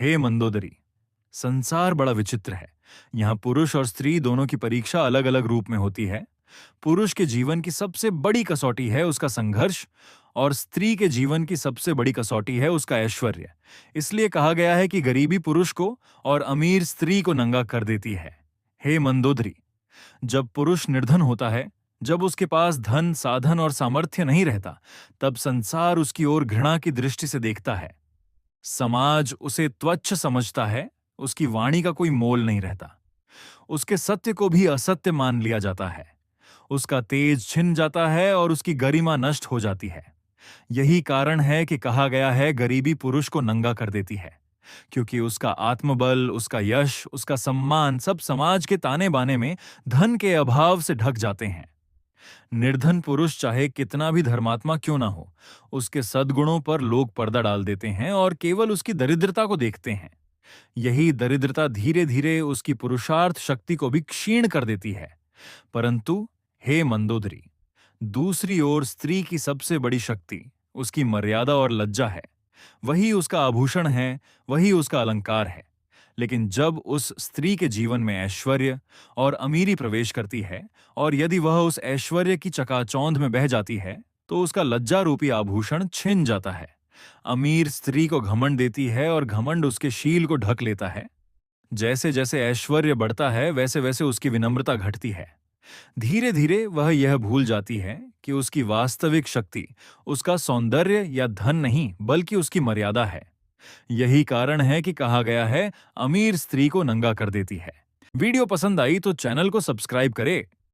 हे मंदोदरी, संसार बड़ा विचित्र है। यहाँ पुरुष और स्त्री दोनों की परीक्षा अलग अलग रूप में होती है। पुरुष के जीवन की सबसे बड़ी कसौटी है उसका संघर्ष, और स्त्री के जीवन की सबसे बड़ी कसौटी है उसका ऐश्वर्य। इसलिए कहा गया है कि गरीबी पुरुष को और अमीर स्त्री को नंगा कर देती है। हे मंदोदरी, जब पुरुष निर्धन होता है, जब उसके पास धन, साधन और सामर्थ्य नहीं रहता, तब संसार उसकी ओर घृणा की दृष्टि से देखता है। समाज उसे तुच्छ समझता है, उसकी वाणी का कोई मोल नहीं रहता। उसके सत्य को भी असत्य मान लिया जाता है। उसका तेज छिन जाता है और उसकी गरिमा नष्ट हो जाती है। यही कारण है कि कहा गया है गरीबी पुरुष को नंगा कर देती है, क्योंकि उसका आत्मबल, उसका यश, उसका सम्मान सब समाज के ताने बाने में धन के अभाव से ढक जाते हैं। निर्धन पुरुष चाहे कितना भी धर्मात्मा क्यों ना हो, उसके सद्गुणों पर लोग पर्दा डाल देते हैं और केवल उसकी दरिद्रता को देखते हैं। यही दरिद्रता धीरे धीरे उसकी पुरुषार्थ शक्ति को भी क्षीण कर देती है। परंतु हे मंदोदरी, दूसरी ओर स्त्री की सबसे बड़ी शक्ति उसकी मर्यादा और लज्जा है। वही उसका आभूषण है, वही उसका अलंकार है। लेकिन जब उस स्त्री के जीवन में ऐश्वर्य और अमीरी प्रवेश करती है, और यदि वह उस ऐश्वर्य की चकाचौंध में बह जाती है, तो उसका लज्जा रूपी आभूषण छिन जाता है। अमीर स्त्री को घमंड देती है और घमंड उसके शील को ढक लेता है। जैसे जैसे ऐश्वर्य बढ़ता है, वैसे वैसे उसकी विनम्रता घटती है। धीरे धीरे वह यह भूल जाती है कि उसकी वास्तविक शक्ति उसका सौंदर्य या धन नहीं, बल्कि उसकी मर्यादा है। यही कारण है कि कहा गया है अमीर स्त्री को नंगा कर देती है। वीडियो पसंद आई तो चैनल को सब्सक्राइब करें